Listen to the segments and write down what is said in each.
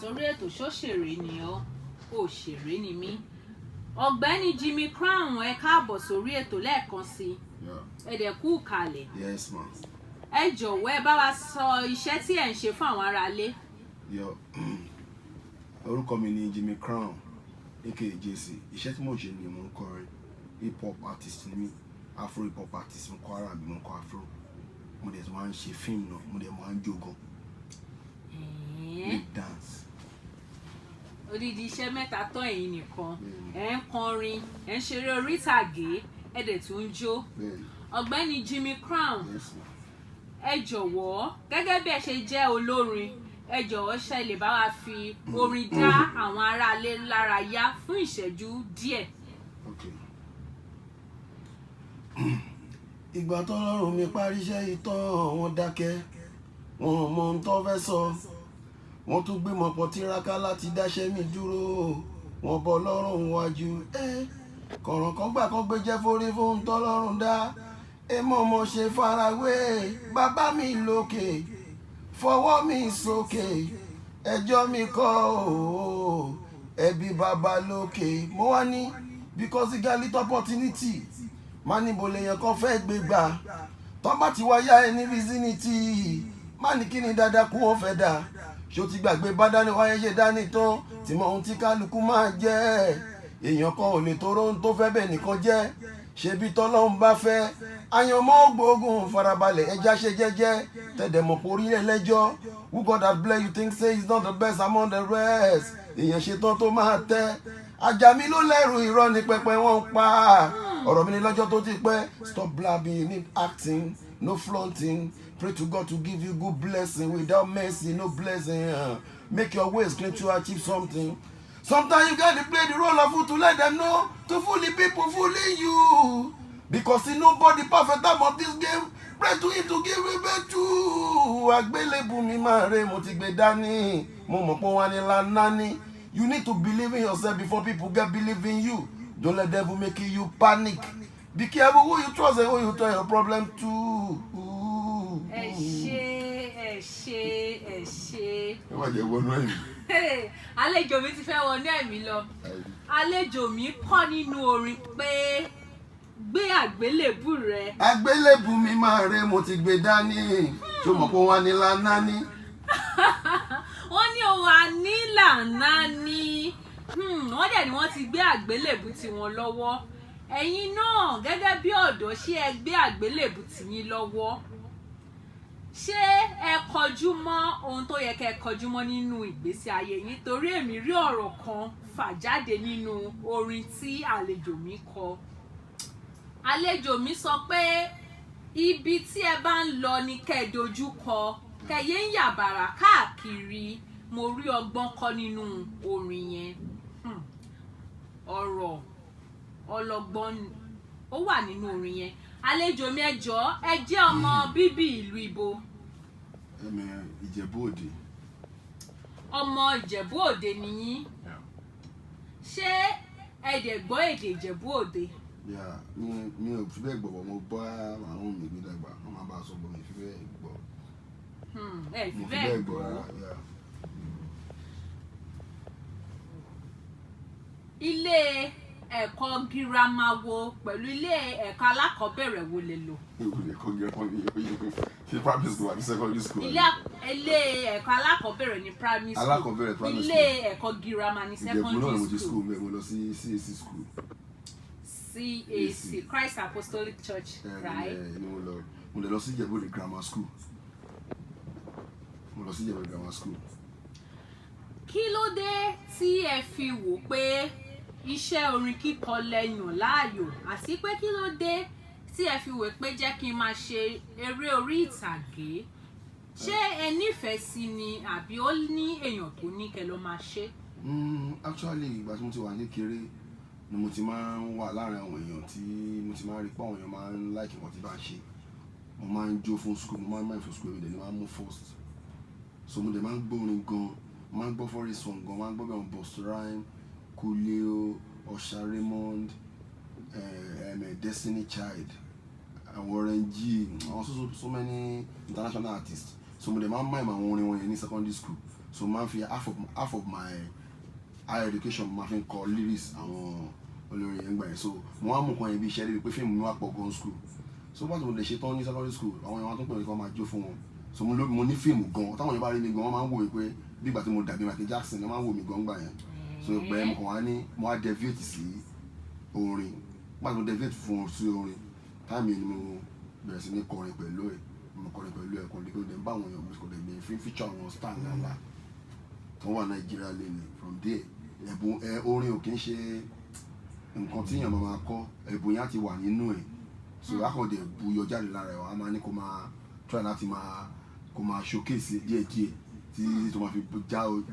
Sórí ètò ṣóṣèré ni ọ́, òṣèré ni mí. Ọ̀gbẹ́ni Jimmy Crown, ẹ káàbọ̀ sórí ètò lẹ́ẹ̀kan sí. Ẹ dẹ̀ kú kalẹ̀. Yes, ma'am. Ẹ jọ̀wọ́ ẹ bá wa sọ iṣẹ́ tí ẹ̀ ń ṣe fún àwọn aráalé. Orúkọ mi ni Jimmy Crown, aka JC. Iṣẹ́ tí mo ṣe ni mo ń kọrin, hip hop artist ni mí, afro hip hop artist, mo kọ R&B, mo kọ afro. Mo dẹ̀ tún máa ń ṣe fíìmù náà, mo dẹ̀ máa ń jó gan. Break dance. Odidi iṣẹ́ mẹ́ta tán ẹ̀yin nìkan. Ẹ ń kọrin, ẹ ń ṣeré orí ìtàgé, ẹ dẹ̀ tún ń jó. Ọ̀gbẹ́ni Jimmy Crown, ẹ jọ̀wọ́ gẹ́gẹ́ bí ẹ ṣe jẹ́ olórin, ẹ jọ̀wọ́ ṣe lè bá wa fi orin dá àwọn aráalé lára yá fún ìṣẹ́jú díẹ̀. Ìgbà tọ́lọ́run mi parí iṣẹ́ ìtàn, wọ́n dákẹ́, wọn mọ ohun tó fẹ́ sọ. Wọ́n tún gbé mọ̀pọ̀ tiraka láti dáṣẹ́ mi dúró, wọ́n bọ́ lọ́rùn wájú. Kọ̀ràn kan gbà kan gbé jẹ́ forí fún tọ́lọ́run dá. Mọ̀mọ́ ṣe farawé, bàbá mi lókè, fọwọ́ mi sókè, ẹjọ́ mi kọ́ o, ẹbí bàbá lókè. Mo wá ní because he got little opportunity, má níbo lèèyàn kan fẹ́ gbé gbà. Tọ́ bá ti wáyá ẹni vicinity, má ní kí ni dáadáa kú wọn fẹ́ dà. Ṣó ti gbàgbé bá dání wáyé ṣe dání tán, tí mọ ohun tí kálukú máa jẹ́. Èèyàn kan ò lè tóró ohun tó fẹ́ bẹ́ẹ̀ nìkan jẹ́. Ṣebí tọ́lọ́run bá fẹ́, àyànmọ́ gbógun farabalẹ̀ ẹja ṣe jẹ́jẹ́. Tẹ̀dẹ̀ mọ̀ porí ẹlẹ́jọ́. Who God has blessed you think say he's not the best among the rest. Èèyàn ṣetán tó máa tẹ́. Ajá mi ló lẹ́rù irọ́ ní pẹpẹ wọ́n ń pa. Ọ̀rọ̀ mi ni lọ́jọ́ tó ti pẹ́. Stop blabbing, you need acting, no flaunting. Pray to God to give you good blessing. Without mercy, no blessing. Make your ways clean to achieve something. Sometimes you gotta play the role of fool to let them know. To fool the people fooling you. Because see nobody perfect time of this game. Pray to him to give you back to. Àgbélébù mi máa re mo ti gbé dání. Mo mọ̀ pé wọ́n ní lánàá. You need to believe in yourself before people get believe in you. Don't let devil make you panic. Be careful who you trust and who you tell your problem to. Ẹ ṣé. Ẹ má jẹ́ wọnú ẹ̀mí. Àlejò mi ti fẹ́ wọnú ẹ̀mí lọ. Àlejò mi kọ́ nínú orin pé gbé àgbélébù rẹ. Àgbélébù mi máa re mo ti gbé dání. Ṣó mọ̀ pé wọ́n ní lánàá ní. Wọ́n ní òun ànílànà ni. Wọ́n dẹ̀ ni wọ́n ti gbé àgbélébù tiwọn lọ́wọ́. Ẹ̀yin náà gẹ́gẹ́ bí ọ̀dọ́ ṣé ẹ gbé àgbélébù tiyín lọ́wọ́? Ṣé ẹ kọjú mọ́ ohun tó yẹ kẹ́ ẹ kọjú mọ́ nínú ìgbésí ayé yín? Torí èmi rí ọ̀rọ̀ kan fà jáde nínú orin tí àlejò mi kọ. Àlejò mi sọ pé ibi tí ẹ bá ń lọ ni kẹ́ ẹ dojú kọ, kẹ́ yé ń yàbàrà káàkiri. Mo rí ọgbọ́n kọ́ nínú orin yẹn. Ọ̀rọ̀ ọlọ́gbọ́n ó wà nínú orin yẹn. Àlejò mi ẹ jọ̀ọ́, ẹ jẹ́ ọmọ bíbí ìlú ibo? Ìjẹ̀bú Òde. Ọmọ Ìjẹ̀bú Òde ni yín? Ṣé ẹ dẹ̀ gbọ́ èdè Ìjẹ̀bú Òde? Mi ò fi bẹ́ẹ̀ gbọ́, mo bá àwọn mi gbé dàgbà, wọ́n máa bá a sọ bọ́ mi fi bẹ́ẹ̀ gbọ́. Ẹ fi bẹ́ẹ̀ gbọ́. Ilé ẹ̀kọ́ girama wo pẹ̀lú ilé ẹ̀kọ́ alákọ̀ọ́bẹ̀rẹ̀ wo lè lò? Ṣé primary school àbí secondary school? Ilé ẹ̀kọ́ alákọ̀ọ́bẹ̀rẹ̀ ní primary school. Alákọ̀ọ́bẹ̀rẹ̀ primary school. Ilé ẹ̀kọ́ girama ní secondary school. Ìjẹ̀bú náà mo ti school mo lọ sí CAC school. CAC, Christ Apostolic Church, right? Mo lè lọ sí Ìjẹ̀bú Òde grammar school. Mo lọ sí Ìjẹ̀bú Òde grammar school. Kí ló dé tí ẹ fi wò pé iṣẹ́ orin kíkọ lẹ́yàn láàyò, àti pé kí ló dé tí ẹ fi wò pé jẹ́ kí n máa ṣe eré orí ìtàgé? Ṣé ẹ nífẹ̀ẹ́ sí ni àbí ó ní èèyàn tó ní kẹ́ lọ máa ṣe? Actually ìgbà tí mo ti wà ní kékeré ni mo ti máa ń wà láàrin àwọn èèyàn tí mo ti máa ń rí pé àwọn èèyàn máa ń like nǹkan tí bá ń ṣe. Mo máa ń jó fún school, mo máa ń mind fún school, èmi dẹ̀ ni máa ń mú first. So mo dẹ̀ máa ń gbórin gan, mo máa ń gbọ́ foreign song gan, mo máa ń gbọ́ bí àwọn Busta Rhymes, Coolio, Usher Raymond, Destiny Child, Warren G, also so many international artists. So mo dẹ̀ máa ń mime àwọn orin wọn yẹn ní secondary school. so máa ń fi half of my higher education máa fi ń kọ lyrics àwọn olórin yẹn gbà yẹn, so mo wá mú nǹkan yẹn bí iṣẹ́ débi pé fíìmù mi wà pọ̀ gan school, so bá ti mo lè ṣe tán ní secondary school àwọn èèyàn tó pè mí kí wọ́n máa jó fún wọn, so mo ní fíìmù gan, táwọn èèyàn bá rí mi gan wọ́n máa ń wò mí pé bí ìgbà tí mo dàbí Michael Jackson wọ́n máa ń wò mí gan gbà yẹn, so pé mo kàn wá ní mo wá deviate sí orin, bá ti mo deviate fún sí orin táìmì ni mo bẹ̀rẹ̀ sí ní kọrin pẹ̀lú ẹ̀, mo kọrin pẹ̀lú ẹ̀ kò lè kó lè bá àwọn èèyàn kò lè gbé feature àwọn star ńlá tó wà Nàìjíríà lẹ́nu from there. Ẹ̀bùn orin ò kì í ṣe nǹkan tí èèyàn máa kọ́, ẹ̀bùn yẹn á ti wà nínú ẹ̀, so akọ̀dẹ̀ buyọ jáde lára ẹ̀ wá máa ní kó máa try láti kó máa showcase díẹ̀díẹ̀ tí tó máa fi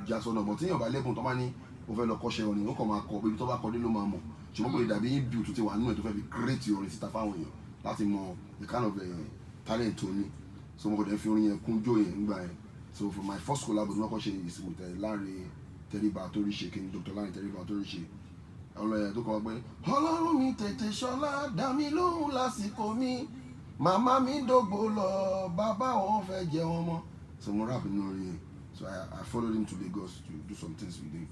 já sọ́nà, but tí èèyàn bá lẹ́bùn tó máa ní ó fẹ́ lọ kọ́ṣẹ́ orin ó kàn máa kọ ibi tó bá kọ́ dé ló máa mọ̀, ṣùgbọ́n kò lè dàbí ibi tó ti wà nínú ẹ̀ tó fẹ́ fi create orin síta fáwọn èèyàn láti mọ the kind of talent tó ní, so mo kò dẹ̀ fi orin yẹn kún jó yẹn nígbà yẹn. So for my first collab tí wọ́n kọ́ ṣe is with Lanre Tẹríba Tóríṣe, King Dr. Lanre Tẹríba Tóríṣe, ọlọ́yẹ̀ tó kọ́ pé ọlọ́run mi tètè ṣọlá dá mi lóhùn lásìkò mi, màmá mi dògbò lọ bàbá wọn fẹ́ jẹ wọn mọ́, so mo rap nínú orin yẹn, so I followed him to Lagos to do some things with him,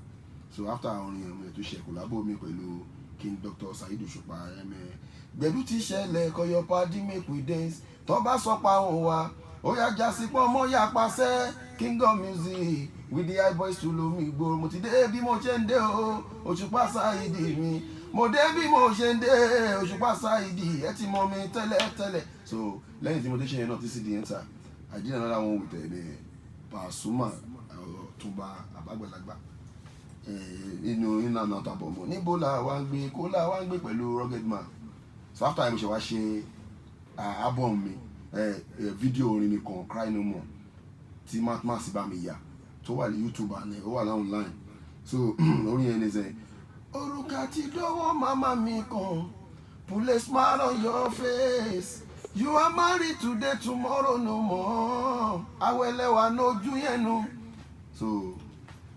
so after orin yẹn mo yẹ tó ṣe collabo mi pẹ̀lú King Dr. Saheed Òṣùpá gbẹ̀dú ti ṣẹlẹ̀ kọyọ padi make we dance tó bá sọ pa òun wa ó yá jásí pọ́ mọ́ yá pàṣẹ King of Music with the high boys to lomi gbòòrò, mo ti dé bí mo ṣe ń dé o Òṣùpá Saheed mi, mo dé bí mo ṣe ń dé Òṣùpá Saheed ẹ ti mọ mi tẹ́lẹ̀, so lẹ́yìn tí mo dé ṣe yẹn náà tí CD enter I did another one with Pasuma Ọ̀túnba Àbágbàlagbà inú àná tàbọ̀ mọ́ níbo la wá ń gbé kó la wá ń gbé pẹ̀lú Rugged Man, so after mo ṣe wá ṣe album mi fídíò orin mi kan Cry No More tí Matmas bá mi yà tó wà ní YouTube àná ó wà lá online, so orin yẹn ní sẹ òrùka ti dọ́wọ́ màmá mi kan put a smile on your face, you are married today tomorrow no more awẹ́lẹ́wà lójú yẹn nu, so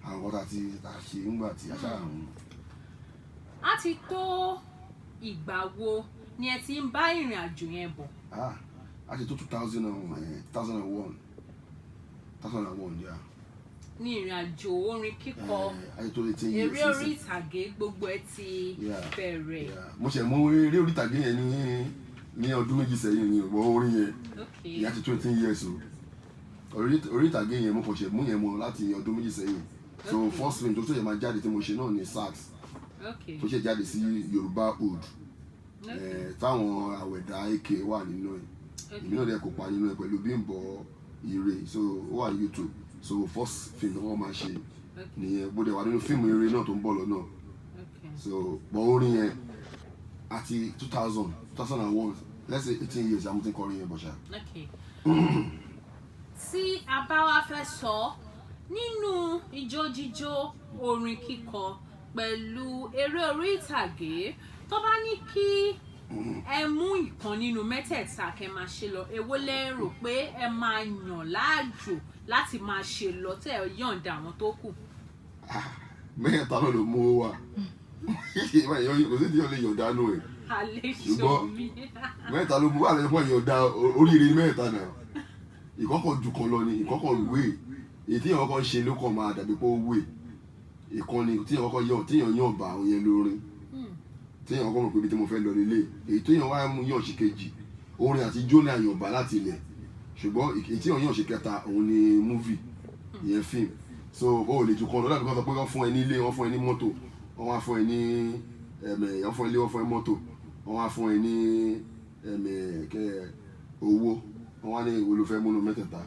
àwọn ọ̀tá tí a ṣe ńgbà tí a ṣáà ń. A ti tó ìgbà wo ni ẹ ti ń bá ìrìn àjò yẹn bọ̀? A ti tó 2001 yeah. Ní ìrìn àjò orin kíkọ, eré orí ìtàgé gbogbo ẹ ti bẹ̀rẹ̀. Mo ṣe mú eré orí ìtàgé yẹn ní ọdún méjì sẹ́yìn ní ọgbọ́n orin yẹn ìyá ti 20 years o. Orí ìtàgé yẹn mo kàn ṣe mú yẹn mọ láti ọdún méjì sẹ́yìn, so first film tó ṣe máa jáde tí mo ṣe náà ní sax tó ṣe jáde sí Yorùbá Old táwọn àwẹ̀dá AK wà nínú ẹ̀, èmi náà dẹ̀ kópa nínú ẹ̀ pẹ̀lú Bímbọ́ Ire, so ó wà ní YouTube, so first film náà wọ́n máa ṣe nìyẹn, bó dẹ̀ wà nínú fíìmù eré náà tó ń bọ̀ lọ́nà, so bọ̀ orin yẹn àti 2001 let's say 18 years àmúti kọrin yẹn bọ̀ṣà. Tí a bá wá fẹ́ sọ nínú ijó jíjó orin kíkọ pẹ̀lú eré orí ìtàgé tó bá ní kí ẹ mú ìkan nínú mẹ́tẹ̀ẹ̀ta kẹ́ máa ṣe lọ, èwo lẹ rò pé ẹ máa yàn láàjò láti máa ṣe lọ tẹ́ ẹ yọ̀ǹda àwọn tó kù? Mẹ́ta náà ló mú owó wá kò sí tí yóò lè yọ̀ǹda nù ẹ̀, ṣùgbọ́n mẹ́ta ló mú wà lẹ́yìn fún ìyọ̀ǹda oríire ní mẹ́ta náà, ìkọ́kọ̀ jù kan lọ ni ìkọ́kọ̀ wé èyí tí ìyọ̀kọ̀ ṣe ló kàn máa dàbí pé ó wé ìkànnì tí ìyọ̀kọ̀ yàn tí ìyàn bá àwọn yẹn lórin tí èèyàn kọ́ mọ̀ pé ibi tí mo fẹ́ lọ nílé èyí tó yàn wá mú yàn ṣe kejì orin àti ijó ní àyànbá láti ilẹ̀, ṣùgbọ́n èyí tí yàn ṣe kẹta òun ni múvì ìyẹn fíìmù, so ó lè ju kan lọ́dà bí wọ́n sọ pé wọ́n fún ẹ ní ilé wọ́n fún ẹ ní mọ́tò wọ́n wá fún ẹ ní wọ́n fún ẹ ilé wọ́n fún ẹ mọ́tò wọ́n wá fún ẹ ní owó wọ́n wá ní ìwé ló fẹ́ múnú mẹ́tẹ̀ẹ̀ta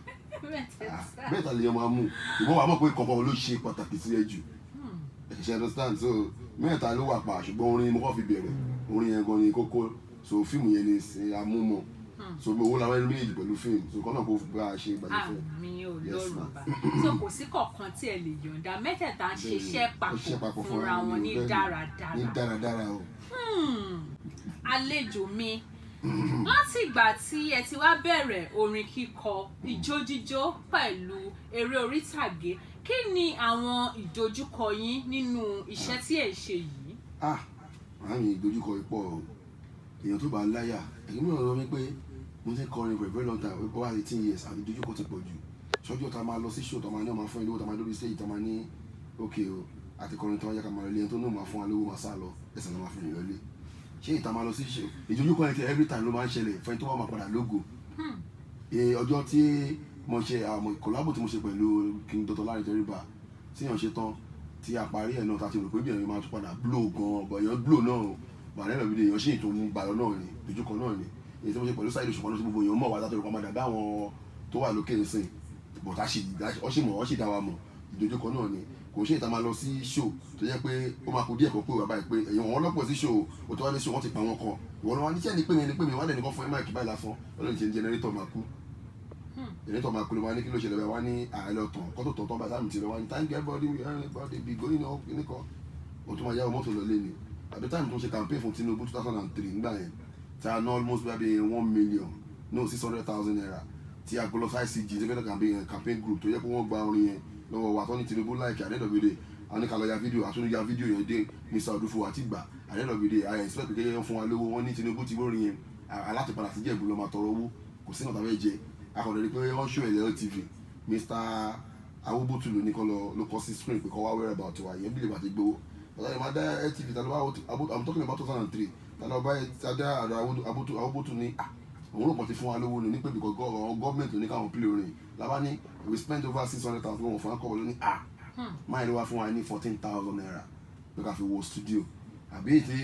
mẹ́ta lè yàn máa mú ìwọ́n wà mọ̀ pé kankan ló ṣe pàtàkì sí ẹ jù ṣe understand, so mẹ́ta ló wà pa ṣùgbọ́n orin mo kọ́ fi bẹ̀rẹ̀ orin yẹn gan ni kókó, so fíìmù yẹn ni ṣe amúmọ̀, so owó làwọn ẹni méjì pẹ̀lú fíìmù, so kọ́nà kó bá a ṣe ìgbàlẹ̀ fẹ́. Àmì olórùbá so kò sí kọ̀ọ̀kan tí ẹ lè yọ̀ǹda, mẹ́tẹ̀ẹ̀ta ń ṣiṣẹ́ papọ̀ fúnra wọn ní dáradára. Ní dáradára o. Àlejò mi, láti ìgbà tí ẹ ti wá bẹ̀rẹ̀ orin kíkọ, ijó jíjó pẹ̀lú eré orí ìtàgé, kí ni àwọn ìdojúkọ yín nínú iṣẹ́ tí ẹ ṣe yìí? Àwọn ìdojúkọ pọ̀, èèyàn tó bá láyà, èyí mìíràn lọ wípé mo ti kọrin for a very long time, over 18 years, àti ìdojúkọ ti pọ̀ jù, ṣọ́jọ́ ta máa lọ sí show ta máa ní ọmọ fún ilé owó ta máa lórí stage ta máa ní òkè o àti kọrin tán yá ká máa lọ ilé ẹni tó ní òun fún wa lówó máa sá lọ ẹsẹ̀ ló máa fi rìn lọ ilé ṣé ìta máa lọ sí show ìjọjú kan every time ló máa ń ṣẹlẹ̀ fún ẹni tó wà máa padà lógo ọjọ́ tí mo ṣe kòlábò tí mo ṣe pẹ̀lú King Dr. Larry Teriba tí yàn ṣe tán tí a parí ẹ̀ náà ta ti rò pé bí èèyàn máa tún padà blow gan ọ̀bọ̀ èèyàn blow náà bàrẹ́ lọ́ọ́ bíi èèyàn ṣì tó ń bayọ̀ náà ni ìdójúkọ náà ni èyí tí mo ṣe pẹ̀lú Saheed Òṣùpá lọ́sí gbogbo èèyàn mọ̀ wá látọ̀rọ̀ kan máa dàbí àwọn tó wà lókè nsìn bọ̀tà ọ sì dá wa mọ̀ ìdójúkọ náà ni kò ṣe ìta máa lọ sí show tó yẹ pé ó máa kú díẹ̀ kan pé wà báyìí pé èèyàn wọn lọ́pọ̀ sí show ó tó wá ní show wọ́n ti pa wọn kan ìwọ ló wá níṣẹ́ ni pé mi wá lẹ́nu kan fún ẹ máìkì báyìí lásán ọlọ́run ti ń jẹnẹrétọ̀ máa kú jẹnẹrétọ̀ máa kú ló wá ní kí ló ṣẹlẹ̀ bẹ́ẹ̀ wá ní àìlọ́ tàn kó tó tàn bá sáà mi ti rẹ̀ wá ní thank you everybody be going up nìkan ó tún máa yá mọ́tò lọ lé ni at the time tó ń ṣe campaign fún Tinubu 2003 nígbà yẹn tí a ná almost bí 1 million no 600,000 naira tí a gbọ́ lọ sí ICG ṣẹ́fẹ́ campaign group tó yẹ kó wọ́n gba orin yẹn lọ́wọ́ wa tó ní Tinubu láìkì àdẹ́dọ̀gbẹ̀dẹ̀ àwọn oníkàlọ́ ya fídíò àtúnyà fídíò yẹn dé Mr. Odufo àti gbà àdẹ́dọ̀gbẹ̀dẹ̀ àyà expect kékeré yẹn fún wa lówó wọn ní Tinubu ti gbórin yẹn alátìpadà sí Jẹ̀bú lọ́ máa tọrọ owó kò sí nǹkan jẹ akọ̀dọ̀ ni pé wọ́n ṣó ẹ̀lẹ́ TV Mr. Awubutu ló ní kọ́ ló kọ́ sí screen pé kọ́ wá wẹ́rẹ̀ about wa yẹn bí lè bá ti gbowó ọ̀tá yẹn máa dá LTV tàbí I'm talking about 2003 tàbí ọba adá Awubutu ní òun ló pọ̀ ti fún wa lówó ní pé because gọ́ọ̀mẹ̀ntì ní káwọn play orin làbá ní we spent over 600,000 wọn fún akọ́wọ́ ló ní máa ló wá fún wa ní 14,000 naira pé ká fi wo studio àbí ètè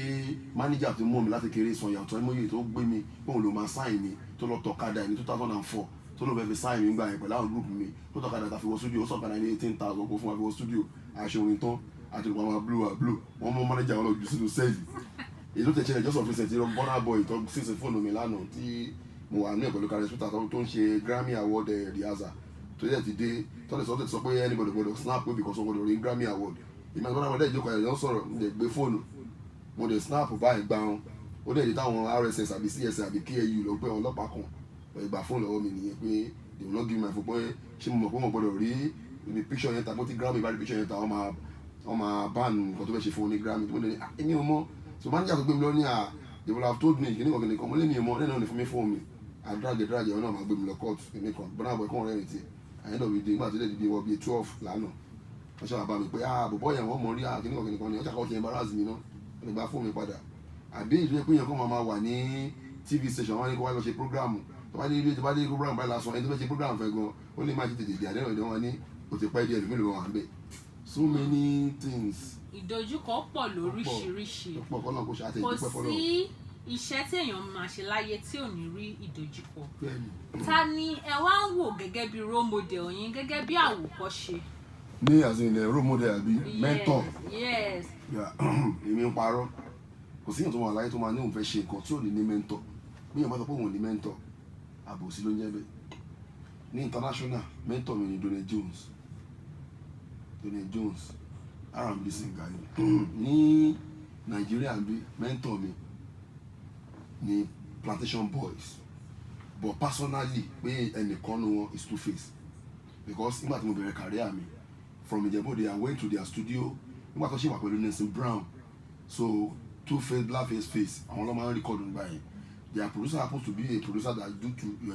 manager tó mú mi láti kéré sàn yàtọ̀ ẹmọ́yè tó gbé mi bóun ló máa sign mi tó lọ tọ̀kadà ní 2004 tó ló fẹ́ fi sign mi gbà yẹn pẹ̀lú àwọn group mi tó tọ̀kadà ta fi wọ studio ó sọ̀kadà ní 18,000 kó fún wa fi wọ studio àṣẹ orin tán àti ìpamọ́ máa blow wọ́n mú manager wọn lọ jù sínú sẹ́ẹ̀lì èyí tó tẹ̀ ṣẹlẹ̀ just of recent ìrọ̀ Burna Boy tó sísè fóònù mi lánàá tí mo wà ní ẹ̀pẹ̀lú kárẹ̀ sótà tó ń ṣe Grammy Award rehearsal tó yẹ ti dé tọ́lẹ̀ sọ́tẹ̀ sọ pé anybody gbọdọ̀ snap pé because wọ́n gbọdọ̀ rí Grammy Award ìmọ̀ ìgbọ́dọ̀ àwọn ẹ̀jọ̀ kan ẹ̀yọ́ sọ̀rọ̀ mo dẹ̀ gbé fóònù mo dẹ̀ snap báyìí gbà wọn ó dẹ̀ di táwọn RSS àbí CS àbí KAU lọ pé ọlọ́pàá kan ìgbà fóònù lọ́wọ́ mi nìyẹn pé they will not give my phone pé ṣé mo mọ̀ pé wọ́n gbọdọ̀ rí ibi picture yẹn ta bó ti Grammy bá rí picture yẹn ta wọ́n máa ban nǹkan tó fẹ́ ṣe fún ní Grammy tó ní ẹni o mọ́ so manager tó gbé mi lọ ní they will have told me kìnnìkan kìnnìkan mo lé mi mọ́ lẹ́nu náà ní fún mi fóònù mi adrage ọ̀nà máa gbé mi lọ court kìnnìkan Burna Boy kàn rẹ̀ rìn tí àyẹ̀dọ̀ mi dé nígbà tí lè dìde wọ bíi 12 lánàá wọ́n ṣe wà bá mi pé bọ̀bọ̀ yẹn wọ́n mọ̀ rí kìnnìkan ni wọ́n ṣàkóso ti embarrass mi náà wọ́n lè gba fóònù mi padà àbí ìlú pé yẹn kó máa wà ní TV station wọn ní kó wá lọ ṣe programu tó bá dé programu báyìí lásán ẹni tó fẹ́ ṣe programu fẹ́ gan ó lè má ti tètè dé àdéhùn ìdánwò ní o ti pẹ́ díẹ̀ lómi ló wà ń bẹ̀ so many things. ìdojúkọ pọ̀ lóríṣiríṣi kò sí iṣẹ́ tí èèyàn máa ṣe láyé tí ò ní rí ìdojúkọ. Ta ni ẹ wá ń wò gẹ́gẹ́ bí role model yín gẹ́gẹ́ bí àwòkọ́ṣe? ní àzìnlẹ̀ role model àbí mentor. Yes. èmi ń parọ́ kò sí èèyàn tó wà láyé tó máa ní òun fẹ́ ṣe nǹkan tí ò ní ní mentor bí èèyàn bá sọ pé òun ò ní mentor àbòsí ló ń jẹ́ bẹ́ẹ̀. ní international mentor mi ni Donny Jones R&B singer ní Nàìjíríà bí mentor mi ni Plantation Boys but personally pé ẹnìkan nu wọn is Two-Face because nígbà tí mo bẹ̀rẹ̀ career mi from Ìjẹ̀bú-Òde I went to their studio nígbà tó ṣe wà pẹ̀lú Nelson Brown so Two-Face Blackface àwọn ọlọ́mọ record nígbà yẹn their producer happens to be a producer that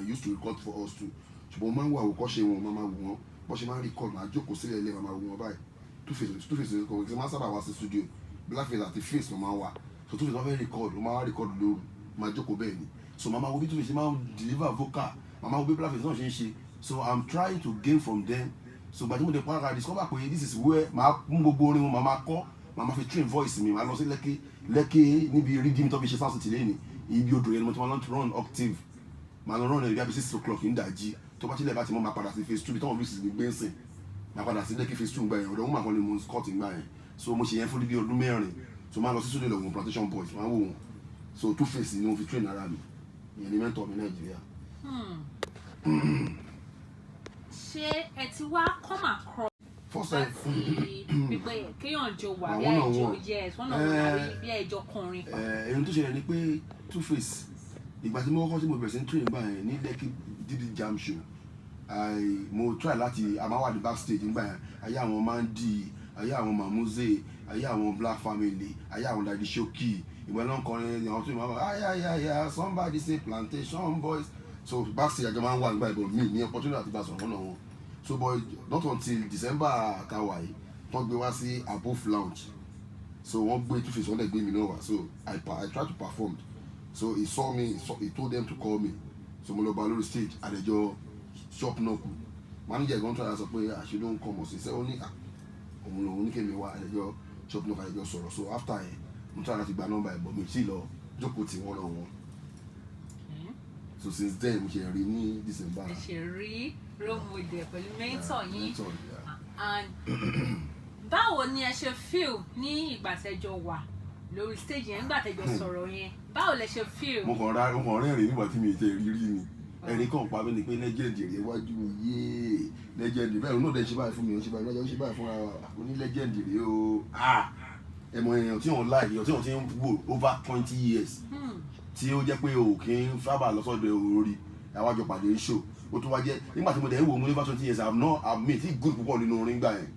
used to record for us too ṣùgbọ́n máa ń wo àwòkọ́ṣe wọn máa wò wọ́n bọ́ ṣe máa ń record máa jókòó sílẹ̀ ilé máa wò wọ́n báyìí Two-Face kò ṣe máa sábà wá sí studio Blackface àti Face ló máa wà so Two-Face wọ́n fẹ́ record ó máa wá record lóru máa jókòó bẹ́ẹ̀ ni so mama wo bí Two-Face máa ń deliver vocal mama wo bí Blackface náà ṣe ń ṣe so I'm trying to gain from them so gbàdúrà mo dé pàrọ̀ discover pé this is where màá mú gbogbo orin wọn màá kọ́ màá fi train voice mi màá lọ sí lẹ́kẹ́ níbi rídìí mi tó fi ṣe fásitì lẹ́yìn ibi odò yẹn mo ti máa lọ run octave màá lọ run ẹ̀rí bí 6 o'clock ń dàjí tó bá tilẹ̀ bá ti mọ́ máa padà sí phase 2 bí táwọn bíi gbé ń sìn máa padà sí lẹ́kẹ́ phase 2 gbà yẹn ọ̀dọ̀ wọn máa kọ́ ni mo scott gbà yẹn so mo ṣe yẹn fún bí ọdún mẹ́rin so máa lọ sí studio lọ́wọ́ Plantation Boys máa wò wọn so Two-Face ni mo fi train ara mi ìyẹn ni mentor mi Nàìjíríà. ṣé ẹ ti wá come across first time gbígbé kéèyàn jọ wà bí ẹjọ yes one of them bí ẹjọ kọrin pa. ẹni tó ṣẹlẹ̀ ni pé Two-Face ìgbà tí mo kọ́kọ́ tí mo bẹ̀rẹ̀ sí train gbà yẹn ní Lekki DD Jam Show mo try láti amáwádìí backstage nígbà yẹn ayé àwọn Mandy ayé àwọn Mamuze ayé àwọn Black Family ayé àwọn Daddy Shoki ìgbà náà kọrin àwọn tó máa ń bá ayayaya somebody say Plantation Boys so backstage àjọ máa ń wà nígbà ìbọn mi ní opportunity àti bá sọ̀rọ̀ wọn náà wọn so but not until December tawa yìí wọ́n gbé wá sí Above Lounge so wọ́n gbé Two Face wọ́n dẹ̀ gbé mi náà wá so I tried to perform so he saw me he told them to call me so mo lọ bá lórí stage àdẹjọ shop náà kù manager gan try sọ pé àṣẹ ló ń kọ́ mọ̀ sí sẹ́ ó ní òun lòun ní kémi wá àdẹjọ shop náà àdẹjọ sọ̀rọ̀ so after ẹ̀ mo try láti gba nọ́mbà ẹ̀ bọ̀ mi sì lọ jókòó tí wọ́n lọ wọn so since then mo ṣe rí ní December. ẹ ṣe rí role model pẹ̀lú mentor yín and báwo ni ẹ ṣe feel ní ìgbà tẹ́jọ wà lórí stage yẹn nígbà tẹ́jọ sọ̀rọ̀ yẹn báwo lẹ ṣe feel. mo kàn rẹ́rìn nígbà tí mi ì tẹ rírí ni ẹni kan pa mí ni pé legend rèé wájú mi yéé legend bẹ́ẹ̀ òun náà dẹ̀ ṣe báyìí fún mi ó ṣe báyìí lọ́jọ́ ó ṣe báyìí fúnra wa ó ní legend rèé o ẹ̀mọ̀ èèyàn tí wọ́n láì èèyàn tí wọ́n ti ń wò over 20 years tí ó jẹ́ pé o kì í sábà lọ́sọ̀dọ̀ orí àwájọ pàdé show ó tún wá jẹ́ nígbà tí mo dẹ̀ ń wò mo ní over 20 years mi ti good púpọ̀ nínú orin gbà yẹn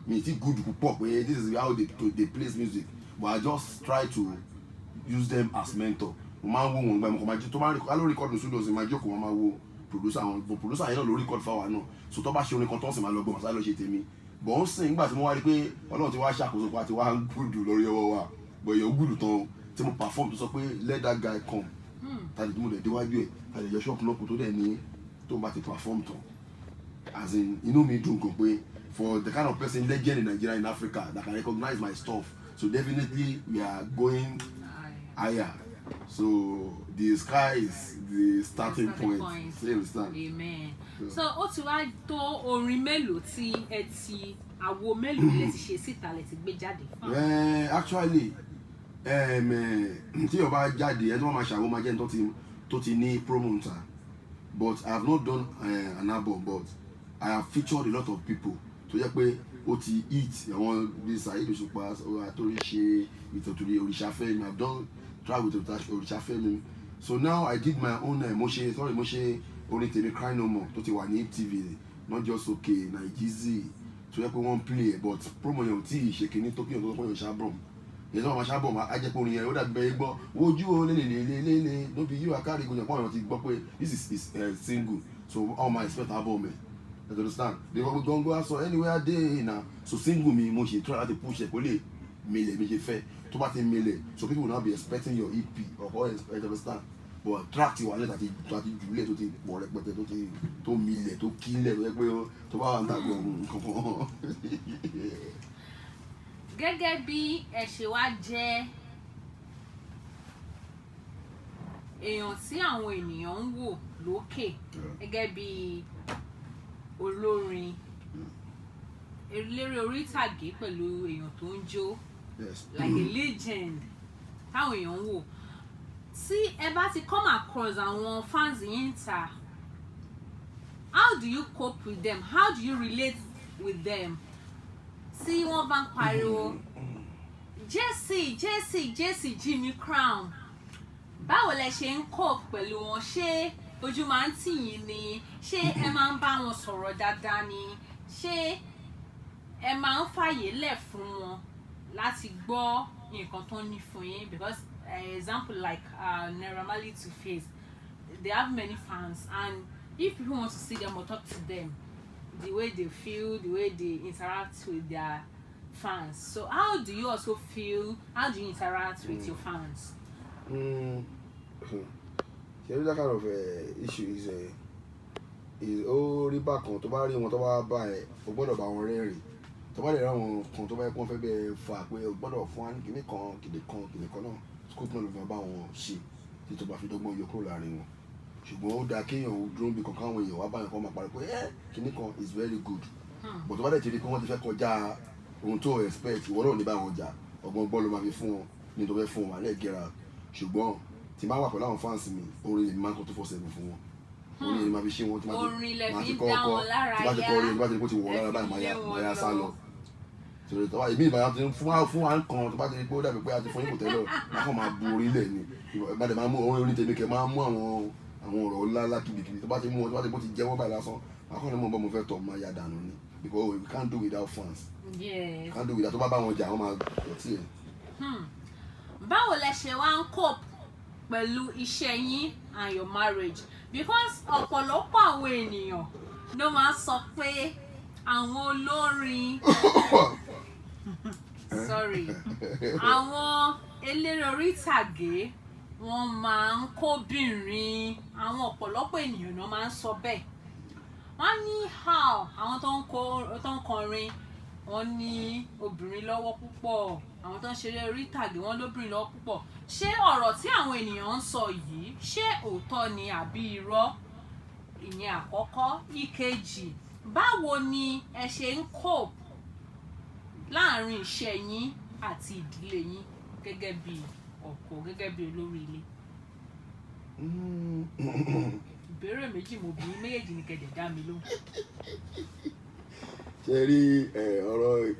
mi ti good púpọ̀ pé this is how they play music but I just try to use them as mentor mo máa ń wo wọn gbà mo kàn máa jẹ tó bá ló record ní studio sí máa jókòó wọn máa wo producer yẹn náà ló record fáwa náà so tó bá ṣe orin kan tó ń sì máa lọ gbọ́n màsá ló ṣe tèmi bọ̀ ń sìn nígbà tí mo wá rí pé Ọlọ́run ti wá ṣàkóso pa ti wá ń gbùdù lórí ọwọ́ wa bọ̀ èèyàn gbùdù tán tí mo perform tó sọ pé let that guy come tàbí tí mo dẹ̀ déwájú ẹ̀ tàbí yọ ṣọ́ọ̀kì náà kó tó dẹ̀ ní tó bá ti perform tán as in inú mi dùn gan pé for the kind of person legend in Nigeria in Africa that can recognize my stuff so definitely we are going higher so the sky is the starting point. Amen. So ó ti wá tó orin mélòó tí ẹ ti àwo mélòó lẹ ti ṣe síta lẹ ti gbé jáde. Actually tí o bá jáde ẹ tí wọ́n máa ṣàwọ́ máa jẹ́ tó ti ní promoter but I have not done an album but I have featured a lot of people tó yẹ pé ó ti hit àwọn bíi Saheed Òṣùpá àtòríṣe ìtòtòrí Òrìṣàfẹ́mi I have done try with Òrìṣàfẹ́mi so now I did my own mo ṣe orin tèmi Cry No More tó ti wà ní TV not just okay Nigezie tó yẹ pé wọ́n play but promo yẹn ò tí ì ṣe kìíní tó kíyàn tó kọ́ yàn ṣàbọ̀m yẹn tó wọ́n máa ṣàbọ̀m ajẹ́pọ̀ orin yẹn ó dàbí bẹ́ẹ̀ gbọ́ wojú o lélelelele no be you akari gbọ́dọ̀ pọ́n àwọn ti gbọ́ pé this is single so all my expect album ẹ̀ you understand they go go so anywhere dey na so single mi mo ṣe try láti push ẹ̀ kó lè mele mi ṣe fẹ́ tó bá ti mele so people will now be expecting your EP or you understand but track ti wà lẹ́tà ti jùlẹ̀ tó ti pọ̀ rẹpẹtẹ tó milẹ̀ tó kílẹ̀ tó yẹ pé tó bá wà ń tàgbọ̀ nǹkan kan. Gẹ́gẹ́ bí ẹ ṣe wá jẹ́ èèyàn tí àwọn ènìyàn ń wò lókè gẹ́gẹ́ bí olórin eléré orí ìtàgé pẹ̀lú èèyàn tó ń jó like a legend táwọn èèyàn ń wò tí ẹ bá ti come across àwọn fans yín ta how do you cope with them how do you relate with them tí wọ́n bá ń pariwo Jesse Jimmy Crown báwo lẹ ṣe ń cope pẹ̀lú wọn ṣé ojú máa ń tì yín ni ṣé ẹ máa ń bá wọn sọ̀rọ̀ dáadáa ni ṣé ẹ máa ń fàyè lẹ̀ fún wọn láti gbọ́ nǹkan tó ní fún yín because example like Naira Marley Two Face they have many fans and if people want to see them or talk to them the way they feel the way they interact with their fans so how do you also feel how do you interact with your fans? That kind of issue is rí bákan tó bá rí wọn tó bá bá ẹ o gbọ́dọ̀ bá wọn rẹ́rìn tó bá lè rá wọn kan tó bá yẹ kó fẹ́ bẹ́ẹ̀ fà pé o gbọ́dọ̀ fún wa ní kìnìún kan náà scoop náà ló fẹ́ bá wọn ṣe tí tó bá fi dọ́gbọ́n yọ kúrò láàrin wọn ṣùgbọ́n ó dáa kéèyàn dúró bí kankan àwọn èèyàn wá báyọ̀ kan máa parí pé kìnìún kan is very good but tó bá dẹ̀ ti rí pé wọ́n ti fẹ́ kọjá ohun tó expect ìwọ náà ní bá wọn jà ọgbọ́n ló máa fi fún wọn ní tó fẹ́ fún wọn alẹ́ gẹ́ra ṣùgbọ́n tí máa wà pẹ̀lú àwọn fans mi orin lè máa ń kọ́ tó fọ́sẹ̀ fún wọn orin lè máa fi ṣe wọn tí máa ti kọ́ ọkọ tí bá ti kọ́ orin tí bá ti rí kó ti wọ̀ lára báyìí máa yá sá lọ tòrò tó wá ìbí ìbára ti fún wa ń kan tó bá ti rí pé ó dàbí pé a ti fún yín kò tẹ́lẹ̀ máa kàn máa bu orin lẹ̀ ni ìbàdàn máa mú orin tèmi kẹ máa mú àwọn ọ̀rọ̀ ńlá kìbìkìbì tó bá ti mú wọn tó bá ti bó ti jẹ́ wọ́n báyìí lásán máa kàn ní mọ̀ bọ́ mo fẹ́ tọ̀ máa yá dànù ni because we can't do without fans we can't do without tó bá bá wọn jà wọ́n máa ọtí ẹ̀. Báwo lẹ ṣe wá ń cope pẹ̀lú iṣẹ́ yín and your marriage because ọ̀pọ̀lọpọ̀ àwọn ènìyàn ló máa ń sọ pé àwọn olórin sorry àwọn eléré orí ìtàgé wọ́n máa ń kóbìnrin, àwọn ọ̀pọ̀lọpọ̀ ènìyàn náà máa ń sọ bẹ́ẹ̀. Wọ́n ní àwọn tó ń kọrin wọ́n ní obìnrin lọ́wọ́ púpọ̀, àwọn tó ń ṣeré orí ìtàgé wọ́n lóbìnrin lọ́wọ́ púpọ̀. Ṣé ọ̀rọ̀ tí àwọn ènìyàn ń sọ yìí ṣé òótọ́ ni àbí irọ́? Ìyẹn àkọ́kọ́. Ìkejì, báwo ni ẹ ṣe ń cope láàrin iṣẹ́ yín àti ìdílé yín gẹ́gẹ́ bí ọkọ, gẹ́gẹ́ bí olórí ilé? Ìbéèrè méjì mo bí, méjèèjì ni kẹ̀dẹ̀ dá mi lóhùn. Ṣé rí ọ̀rọ̀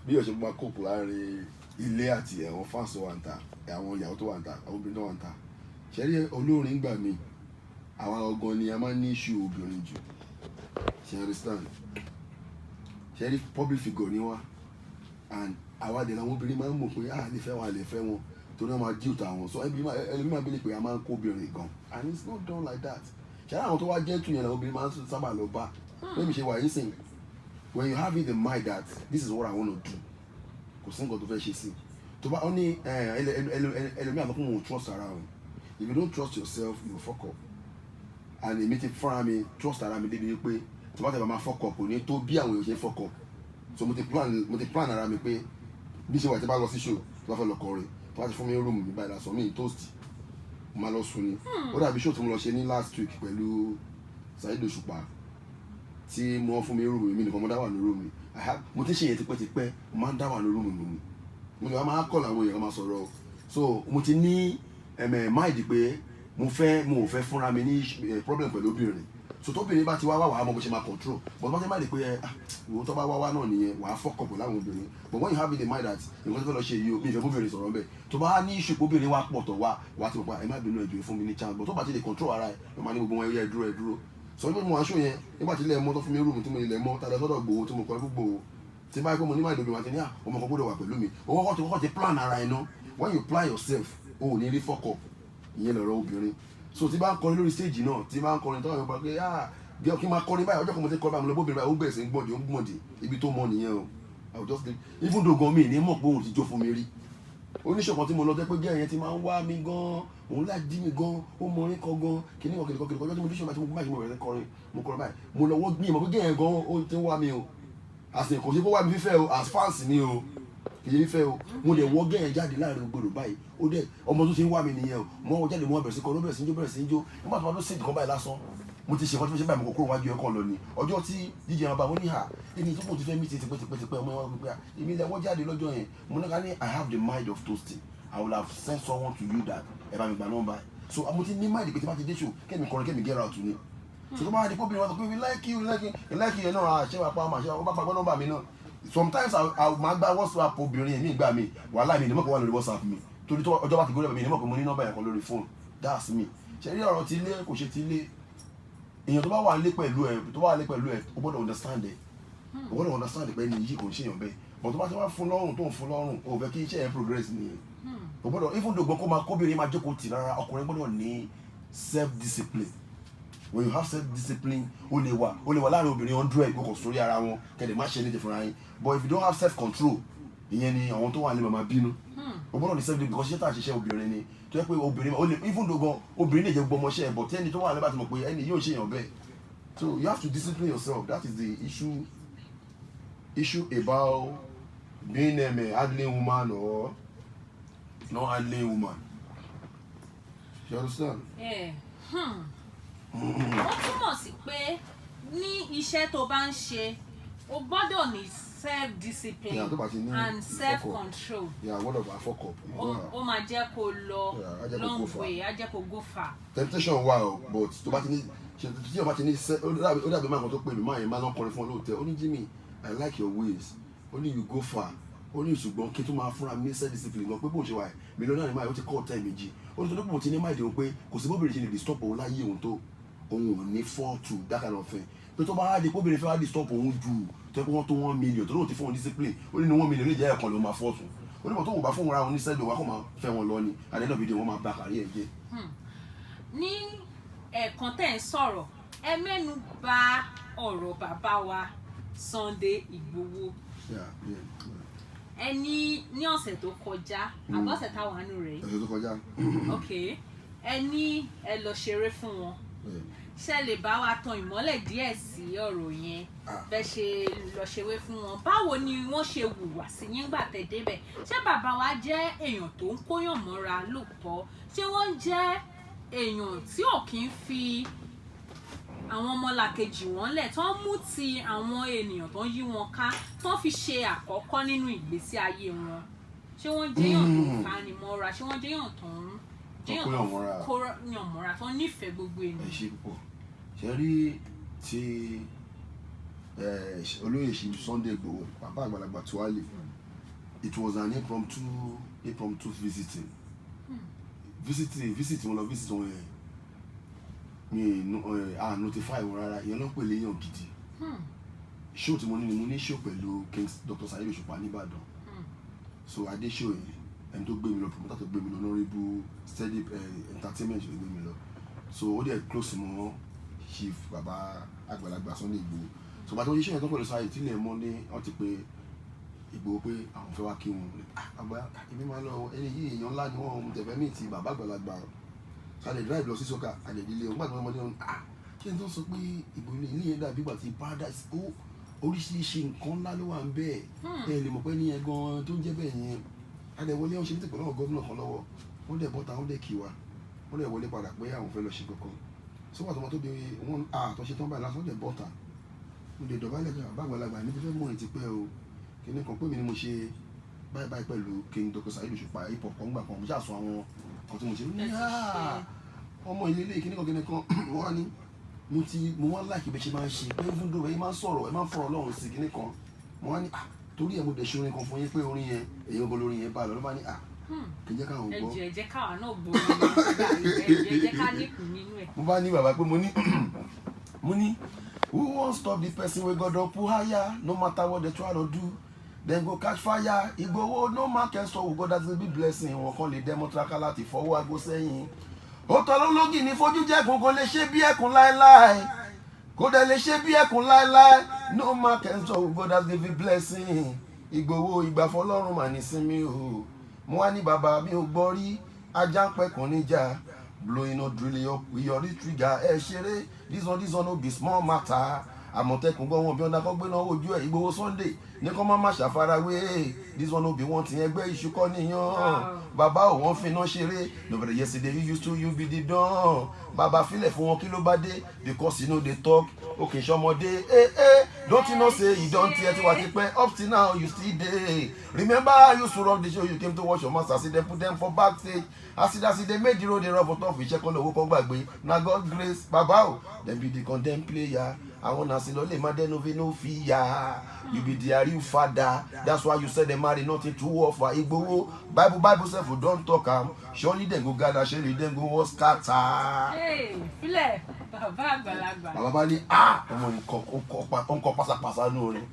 bí ọ̀ṣẹ́ máa cope láàrin ilé àti àwọn fans tó wà ń ta, àwọn ìyàwó tó wà ń ta, àwọn obìnrin tó wà ń ta? Ṣé rí olórin gbà mí, àwa ọgàn ni a máa ń ní issue obìnrin jù. Ṣé you understand? Ṣé rí public figure ni wá, and àwa dẹ̀ làwọn obìnrin máa ń mọ̀ pé lè fẹ́ wọn, lè fẹ́ wọn torí wọ́n máa jíù tàwọn. So ẹlòmíì máa bẹ̀rẹ̀ pé a máa ń kó obìnrin gan, and it's not done like that. Ṣé àwọn tó wá jẹ́ tù yẹn làwọn obìnrin máa ń sábà lọ bá. Let me ṣe wà yín sìn. When you have in the mind that this is what I want to do, kò sí nǹkan tó fẹ́ ṣe sí. Tó bá ó ní ẹlòmíì àtọ́kùn wọn ò trust ara wọn. If you don't trust yourself, you will fuck up. And èmi ti fúnra mi trust ara mi débi pé tí wọ́n ti bá máa fuck up, kò ní tó bí àwọn èèyàn ṣe fuck up. So mo ti plan ara mi pé bí ṣe wà tí bá lọ sí show tí wọ́n fẹ́ lọ kọrin tí wọ́n ti fún mi room mi báyìí lásán mi toast mo máa lọ sùn ni. Ó dàbí show tí mo lọ ṣe ní last week pẹ̀lú Saheed Òṣùpá tí mo fún mi room mi nìkan mo dá wà ní room mi. Mo ti ṣe yẹn tipẹ́tipẹ́, mo máa ń dá wà ní room mi. Mo lè máa call àwọn èèyàn máa sọ̀rọ̀. So mo ti ní mind pé mo ò fẹ́ fúnra mi ní problem pẹ̀lú obìnrin. So tóbìnrin bá ti wá wà á mọ bó ṣe máa control, but wọ́n ti máa lè pé ìwọ tó bá wá náà nìyẹn wà á fọ́kàn pẹ̀lú àwọn obìnrin. But when you have in the mind that nǹkan tó fẹ́ lọ ṣe yìí o, mi ìfẹ́ bóbìnrin sọ̀rọ̀ bẹ́ẹ̀, tó bá ní issue obìnrin wá pọ̀ tọ̀ wá ti mọ̀ pé ẹ má bínú ẹjọ́ fún mi ní chance, but tó bá ti lè control ara ẹ̀ ló máa ní gbogbo wọn ẹ dúró. So nígbà tí mo wá ṣó yẹn, nígbà tí ilẹ̀ mọ́ tó fún mi rúùmù tí mo ilẹ̀ mọ́ tàbí sọ́dọ̀ gbòó tí mo kọ́ gbogbo tí báyìí pé mo ní máa ìdòbí wọn àti ní ọmọ kan gbọ́dọ̀ wà pẹ̀lú mi. Owó kọ́kọ́ ti plan ara ẹ̀ náà. When you plan yourself, o ò ní rí fuck up. Ìyẹn lọ̀rọ̀ obìnrin. So tí bá ń kọrin lórí stage náà, tí bá ń kọrin tó wà nípa pé bí ọkùnrin máa kọrin báyìí, ọjọ́ kan mo ti kọrin báyìí mo lọ bóbìnrin báyìí ó bẹ̀rẹ̀ sí ń gbọ̀ndì ibi tó mọ nìyẹn o. I will just leave. Even though gan mi ní mọ̀ pé òun ti jó fún mi rí. Oníṣọ̀kan tí mo lọ jẹ́ pé gẹ́ ẹ̀yẹn ti máa ń wá mi gan, òun láì dí mi gan, ó mọ orin kan gan, kìnìkan ọjọ́ tí mo díṣọ́ báyìí tí mo báyìí mo bẹ̀rẹ̀ kọrin, mo kọrin báyìí, mo lọ wọ́ gbìyànjú pé gẹ́ ẹ̀yẹn gan ó ti ń wá mi o. Àsìkò kò ṣe kó wá mi fífẹ́ o, as fans ni o, kì í fífẹ́ o. Mo lè wọ́ gẹ́ ẹ̀yẹn jáde láàrin gbogbo báyìí, ó dẹ̀ ọmọ tó ti ń wá mi nìyẹn o. Mo wọ́ jáde mo bẹ̀rẹ̀ sí kọrin, ó bẹ̀rẹ̀ sí ń jó. Nígbà tó bá tó sèǹtì kan báyìí lásán, mo ti ṣe nǹkan tí mo ṣe báyìí mo kò kúrò wájú ẹ̀kọ́ lọ ni. Ọjọ́ tí jíjẹ ọba mo ní ẹni tó kò ti fẹ́ mí ti tipẹ́tipẹ́ ọmọ wọn pé èmi lẹ wọ́n jáde lọ́jọ́ yẹn. Mo ní ká ní I have the mind of toasting. I will have sent someone to you that ẹ bá mi gba nọ́mbà. So mo ti ní mind pé tí bá ti dé show kẹ́mi kọrin kẹ́mi get out ni. So tó bá di kóbìnrin wọn sọ pé we like you yẹn náà ṣé wàá pa ọmọ àṣẹ wọn bá gbọ́ nọ́mbà mi náà. Sometimes máa gba WhatsApp obìnrin mi gbà mí wàhálà mi ní mọ̀ pé wà lórí WhatsApp mi torí ọjọ́ bá ti gbọ́dọ̀ mi ní mọ̀ pé mo ní nọ́mbà yẹn kan lórí phone. That's me. Ṣé rí ọ̀rọ̀ ti ilé kò ṣe ti ilé. Èèyàn tó bá wà nílé pẹ̀lú ẹ̀ o gbọ́dọ̀ understand ẹ̀. O gbọ́dọ̀ understand pé ẹni yìí kò ń ṣèyàn bẹ́ẹ̀. But tó bá ti wá fún lọ́rùn tó ń fún lọ́rùn o fẹ́ kí iṣẹ́ yẹn progress nìyẹn. O gbọ́dọ̀ even though kó máa kóbìnrin máa jókòó tì rárá, ọkùnrin gbọ́dọ̀ ní self discipline. When you have self discipline, o lè wà láàrin obìnrin 100 kò kò sórí ara wọn kẹ́lẹ̀ má ṣe ní ìfúnra yín. But if you don't have self control, ìyẹn ni àwọn tó wà ní màmá bínú. O gbọ́dọ̀ ní self discipline because iṣẹ́ tá à ṣiṣẹ́ obìnrin ni. Tó yẹ pé obìnrin o lè even though gan obìnrin lè jẹ́ gbọmọ ṣẹ́ ẹ̀ but tí ẹni tó wà lẹ́bàá ti mọ̀ pé ẹni yóò ṣèyàn bẹ́ẹ̀. So you have to discipline yourself. That is the issue about being a handling woman or not handling woman. You understand? Ó túmọ̀ sí pé ní iṣẹ́ tó bá ń ṣe o gbọ́dọ̀ ní self discipline and self control. What about fuck up? Ó máa jẹ́ kó lọ long way, á jẹ́ kó go far. Temptation wà o, but tó bá ti ní tí o bá ti ní ó dàbí máa kan tó pè mí máa yẹn máa lọ́n kọrin fún ọ lóòótọ́. Ó ní Jimmy, I like your ways. Ó ní you go far. Ó ní ṣùgbọ́n kí n tó máa fúnra mi ní self discipline gan pé bó ṣe wà ẹ̀ mílíọ̀nù náà ni máa yóò ti kọ́ ọ̀tá méjì. Ó ní tó dókòwò ti ní máa dìbò pé kò sí bóbìnrin ṣe lè disturb òun láyé òun tó òun ò ní fall to that kind of thing. Pé tó bá wá di kóbìnrin fẹ́ wá disturb òun jù tó yẹ kó wọ́n tó 1 million tó lóun ti fún òun discipline. Ó ní 1 million lè jẹ́ ẹ̀kan ló máa fall to. Ó ní bọ̀ tó wò bá fún òun ra òun ní sẹ́dọ̀ wá kó máa fẹ́ wọn lọ ni àdéhùn fídíò wọn máa bá kárí ẹ̀ jẹ́. Ní ẹ̀ẹ̀kan tẹ́ ń sọ̀rọ̀ ẹ mẹ́nu bà ọ̀rọ̀ bàbá wa Sunday Igboho. Ẹni ní ọ̀sẹ̀ tó kọjá àbọ̀sẹ̀ táwọn àánú rẹ̀. Ọ̀sẹ̀ tó kọjá. Ok, ẹni ẹ lọ ṣeré fún wọn. Ṣé lè bá wa tan ìmọ́lẹ̀ díẹ̀ sí ọ̀rọ̀ yẹn bẹ́ ṣe lọ ṣeré fún wọn? Báwo ni wọ́n ṣe hùwà sí yín gbà tẹ́ débẹ̀? Ṣé bàbá wa jẹ́ èèyàn tó ń kóyàn mọ́ra lóòótọ́? Ṣé wọ́n jẹ́ èèyàn tí ò kí ń fi àwọn ọmọlàkejì wọn lẹ̀ tó ń mú ti àwọn ènìyàn tó ń yí wọn ká tó ń fi ṣe àkọ́kọ́ nínú ìgbésí ayé wọn? Ṣé wọ́n jẹ́yàn tó ń fani mọ́ra? Ṣé wọ́n jẹ́yàn tó ń kóyàn mọ́ra tó ń nífẹ̀ẹ́ gbogbo ènìyàn? Ẹ ṣe púpọ̀. Ṣé rí ti olóyè ṣe Sunday Igboho bàbá àgbàlagbà Tuale, it was an impromptu visiting. Visit wọn lọ visit wọn yẹn mi notify wọn rárá, ìyẹn ló ń pè léyàn gidi. Show tí mo ní show pẹ̀lú King Dr. Saheed Òṣùpá nìbàdàn. So adé show yẹn ẹni tó gbé mi lọ, promoter tó gbé mi lọ, Honorable Steady Entertainment ló gbé mi lọ. So ó dẹ̀ close mọ́ chief bàbá àgbàlagbà Sunday Igboho. So bàtà oníṣẹ́ yẹn tó pẹ̀lú sáyé tílẹ̀ mọ́ ní wọ́n ti pé Igboho pé àwọn fẹ́ wá kí wọn. Àgbà ibi máa lọ ẹni yìí èèyàn ńlá ni wọ́n tẹ̀fẹ́ mí ti bàbá àgbàlagbà. Sálẹ̀ drive lọ sí sọ́kà àdẹ̀dílé wọn gbàgbọ́ ọmọdé wọn. Kí ni tó sọ pé Igboho ilé yẹn dàbí ìgbà tí paradise oríṣiríṣi nǹkan ńlá ló wà ń bẹ́ẹ̀. Ẹ lè mọ̀ pé ní yẹn gan tó ń jẹ́ bẹ́ẹ̀ yẹn. Adẹ̀wọlé wọn ṣe ní tẹ̀pẹ́ náà gọ́vnà kan lọ́wọ́. Wọ́n dẹ̀ bọ́ta wọ́n dẹ̀ kí wa. Wọ́n dẹ̀ wọlé padà pé àwọn fẹ́ lọ ṣe kankan. Sọ́wọ́n àtọmọ tó bí wọn àtọ́ṣe tán báyìí lásán dẹ̀ bọ́ta. Mo lè dọ̀bálẹ̀ kan bàbá àgbàlagbà ní fífẹ́ mọ̀ ẹ́ ti pẹ́ o. Kíní kan pé mi ni mo ṣe báyìí pẹ̀lú King Dr. Saheed Òṣùpá hip hop kan gbà kan mo ṣàṣọ àwọn kan tí mo ṣe ní ọmọ ilé kíní kan wọ́n á ní mo wá láìkí bẹ́ẹ̀ ṣe máa ń ṣe pé fún dòwe ẹ máa ń sọ̀rọ̀ ẹ máa ń fọ̀rọ̀ Ọlọ́run sí kíní kan mo wá ní torí ẹ mo dẹ̀ ṣe orin kan fún yín pé orin yẹn èyí ń bọ́ lórí yẹn bá lọ ló bá ní kí jẹ́ káwọn gbọ́. Ẹ jẹ́ káwa náà gbọ́ ẹ jẹ́ ká níkùn nínú ẹ̀. Mo bá ní bàbá pé mo ní who wan stop the person wey God don put higher no matter what they try to do dem go catch fire. Igboho no man can stop with God as a big blessing. Wọn kàn lè dẹ́mọ́ tiraka láti fọwọ́ aago sẹ́yìn. Ó tọ́ lólógì ní fojú jẹ́kun kò lè ṣe bí ẹkùn láéláé kò dẹ̀ lè ṣe bí ẹkùn láéláé no man can stop with God as a big blessing. Igboho ìgbà fọlọ́run mà ní sinmi o. Mo wá ní bàbá mi ò gbọ́ rí ajá ń pẹ̀kùn níjà blowing no drilling up with your trigger ẹ ṣeré this one no be small matter. Àmọ̀tẹ́kùn gbọ́ wọn bí ọ̀dà kan gbé náà ojú ẹ̀ Igboho Sunday ní kọ́ má ṣàfarawé this one no be one thing ẹgbẹ́ iṣu kọ́ níyàn bàbá ò wọ́n finá ṣeré nobody yesterday you used to you be the don bàbá filẹ̀ fún wọn kí ló bá dé because you know they talk okay ṣọmọdé don't you know say you don tear tiwa ti pẹ́ up till now you still dey remember how you used to rock the show you came to watch your master see them put them for backstage as they made the road they run for top iṣẹ́ kan lówó kan gbàgbé na God grace bàbá o dem be the condemned player àwọn nàṣẹ lọ lè má dẹnu fi no fi yá you be their real father that's why you say dem marry nothing to offer. Igboho bible sef don talk am surely dem go gather surely dem go wan scatter. Filẹ̀ bàbá àgbàlagbà. Bàbá bá ní ọmọ nǹkan ọkọ̀ pásápásá ní orin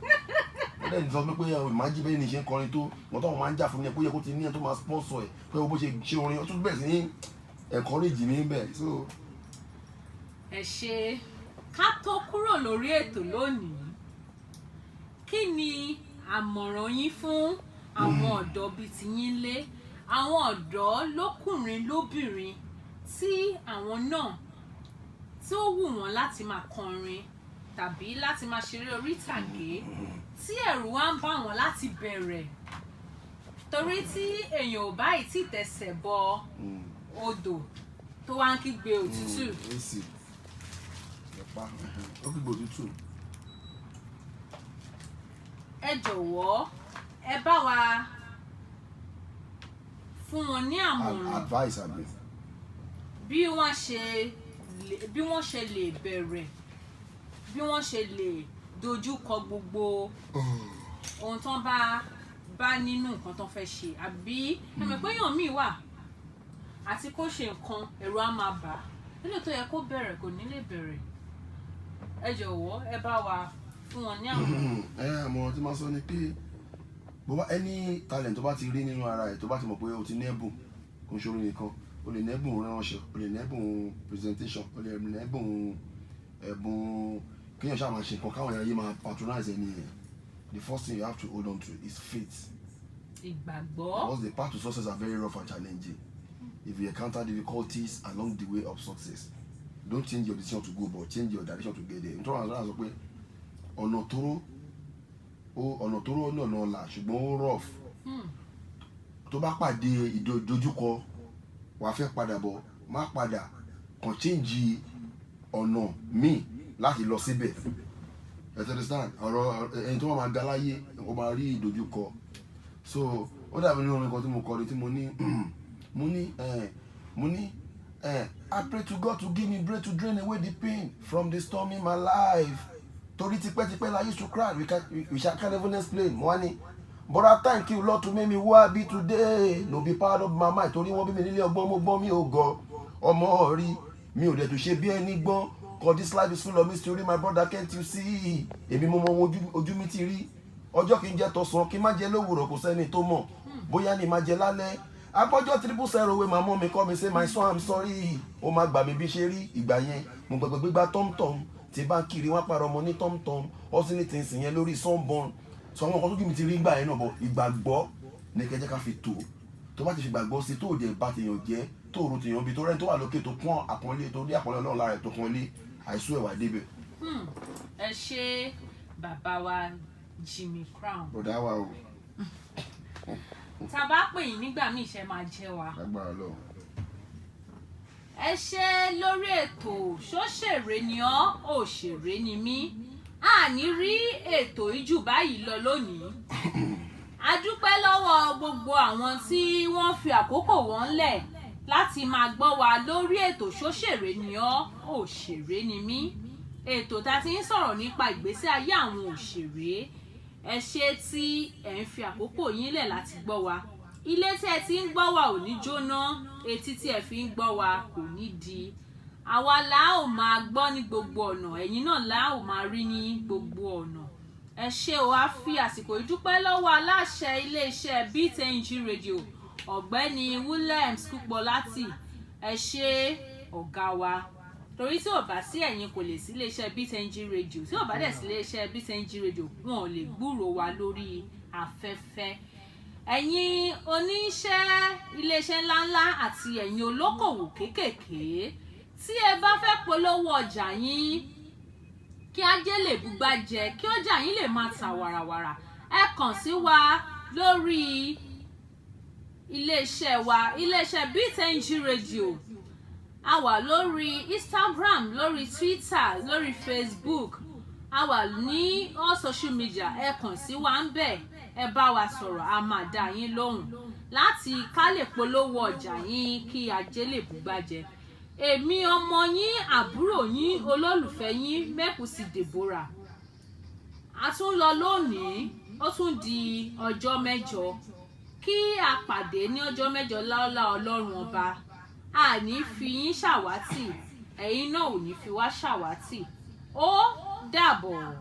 lẹ́yìn sọ pé ìmájí bẹ́ẹ̀ ni ṣe ń kọrin tó wọ́n tó máa ń jà fún mi pé ó yẹ kó ti ní ẹ̀ tó máa sponsor ẹ̀ pé bó ṣe ṣe orin ó tún bẹ̀rẹ̀ sí ní encourage mi bẹ́ẹ̀ so. Ẹ ṣe ká tó kúrò lórí ètò lónìí kí ni àmọ̀ràn yín fún àwọn ọ̀dọ́ bíi tiyín lé àwọn ọ̀dọ́ lọ́kùnrin lóbìnrin tí àwọn náà tí ó wù wọ́n láti máa kọrin tàbí láti máa ṣeré orí ìtàgé tí ẹ̀rù wá ń bá wọn láti bẹ̀rẹ̀ torí tí èèyàn ò báyìí tí tẹsẹ̀ bọ odò tó wá ń kígbe òtútù. Ó kígbe òtútù. Ẹ jọ̀wọ́ ẹ bá wa fún wọn ní àmọ̀ràn advice àbí bí wọ́n ṣe lè bẹ̀rẹ̀ bí wọ́n ṣe lè dojú kọ gbogbo ohun tó bá nínú nǹkan tó fẹ́ ṣe àbí ẹ̀mọ̀ pé èèyàn míì wà àti kó ṣe nǹkan ẹ̀rù á máa bà á nílò tó yẹ kó bẹ̀rẹ̀ kò ní lè bẹ̀rẹ̀ ẹ jọ̀wọ́ ẹ bá wa fún wọn ní àmọ̀ràn. Àmọ̀ràn tí máa sọ ni pé bọ́bá any talent tó bá ti rí nínú ara ẹ̀ tó bá ti mọ̀ pé o ti ní ẹ̀bùn kò ń ṣorin nìkan o lè ní ẹ̀bùn ránṣẹ́ o lè ní ẹ̀bùn presentation o lè ní ẹ̀bùn ẹ̀bùn kéèyàn ṣáà máa ṣe nǹkan káwọn èèyàn yé máa patronize ẹni yẹn. The first thing you have to hold on to is faith. Ìgbàgbọ́. Because the path to success are very rough and challenging. If you encounter difficulties along the way of success, don't change your decision to go, but change your direction to get there. Nítorí àwọn àgbà sọ pé ọ̀nà tóró ní ọ̀nà ọ̀la ṣùgbọ́n ó rough. Tó bá pàdé ìdojúkọ wàá fẹ́ padà bọ̀ má padà kàn change ọ̀nà míì láti lọ síbẹ̀. You understand? Ọ̀rọ̀ ẹni tó wà máa ga láyé ó máa rí ìdojúkọ. So ó dàbí ní orin kan tí mo kọ tí mo ní I pray to God to give me breath to drain away the pain from the storm in my life. Torí tipẹ́tipẹ́ la used to cry we can't even explain. Mo wá ní but I thank you Lord to make me who I be today. No be part of my mind torí wọ́n bí mi nílé ọgbọ́n mo gbọ́n mi ò gọ̀ ọmọ rí mi ò dẹ̀ tó ṣe bí ẹni gbọ́n. Cause this life is full of mystery my brother can't you see. Èmi mo mọ ojú mi ti rí ọjọ́ kí n jẹ tọ̀sán kí n má jẹ lówùrọ̀ kò sẹ́ni tó mọ̀ bóyá ni má jẹ lálẹ́ abọ́jọ́ 000 wey my mom call me say my son I'm sorry ó má gbà mí bí ṣe rí ìgbà yẹn mo gbẹgbẹ gbígbà tọ́mtọ́m tí bá kiri wọ́n pàrọ̀ ọmọ ní tọ́mtọ́m ọ́sìn tí ń sìn yẹn lórí sunburn sọ àwọn ọkọ̀ tó kí mi ti rí gbà yẹn náà bọ̀ ìgbàgbọ́ ní kẹjẹ́ ká fi tó bá ti fi gbàgbọ́ sí tó jẹ́ bá tèèyàn jẹ́ tó rò tèèyàn bí tó rẹ́ni tó wà lókè tó pọ́n àpọ́nlé tó rí àpọ́nlé Ọlọ́run lára ẹ̀ tó pọ́nlé àìsú ẹ̀wà débẹ̀. Ẹ ṣé bàbá wa Jimmy Crown. Bọ̀dá wa o. Tá a bá pè yín nígbà míì ṣe máa jẹ́ wa. Lágbára lọ. Ẹ ṣé lórí ètò ṣóṣèré ni ọ́ òṣèré ni mí a ní rí ètò ìjù báyìí lọ lónìí. A dúpẹ́ lọ́wọ́ gbogbo àwọn tí wọ́n fi àkókò wọn lẹ̀ láti máa gbọ́ wa lórí ètò ṣóṣèré ni ọ́ òṣèré ni mí. Ètò tá ti ń sọ̀rọ̀ nípa ìgbésí ayé àwọn òṣèré. Ẹ ṣé tí ẹ ń fi àkókò yín lẹ̀ láti gbọ́ wa. Ilé tí ẹ ti ń gbọ́ wa ò ní jóná, etí tí ẹ fi ń gbọ́ wa kò ní di. Àwa la ó máa gbọ́ ní gbogbo ọ̀nà, ẹ̀yin náà la ó máa rí ní gbogbo ọ̀nà. Ẹ ṣé o, a fi àsìkò ìdúpẹ́ lọ́wọ́ aláṣẹ iléeṣẹ́ BTNG Radio Ọ̀gbẹ́ni Williams Kúpọ̀láti. Ẹ ṣé ọ̀gá wa. Torí tí ò bá sí ẹ̀yin kò lè sí iléeṣẹ́ BTNG Radio, tí ò bá dẹ̀ sí iléeṣẹ́ BTNG Radio wọn ò lè gbúròó wa lórí afẹ́fẹ́. Ẹ̀yin oníṣẹ́ iléeṣẹ́ ńláńlá àti ẹ̀yin olókòwò kéékèèké tí ẹ bá fẹ́ polówó ọjà yín kí ajé lè bùgbàjẹ́ kí ọjà yín lè máa tà wàràwàrà ẹ kàn sí wa lórí iléeṣẹ́ wa iléeṣẹ́ BTNG Radio. A wà lórí Instagram, lórí Twitter, lórí Facebook. A wà ní all social media. Ẹ kàn sí wa ń bẹ̀. Ẹ bá wa sọ̀rọ̀, a máa dá yín lóhùn. Láti ká lè polówó ọjà yín kí ajé lè bùgbàjẹ́. Èmi ọmọ yín, àbúrò yín, olólùfẹ́ yín, Mẹ́kùsì Deborah. A tún lọ lónìí, ó tún di ọjọ́ mẹ́jọ. Kí a pàdé ní ọjọ́ mẹ́jọ láọlá Ọlọ́run ọba. A ní fi yín ṣàwátì, ẹ̀yin náà ò ní fi wá ṣàwátì. Ó dàbọ̀.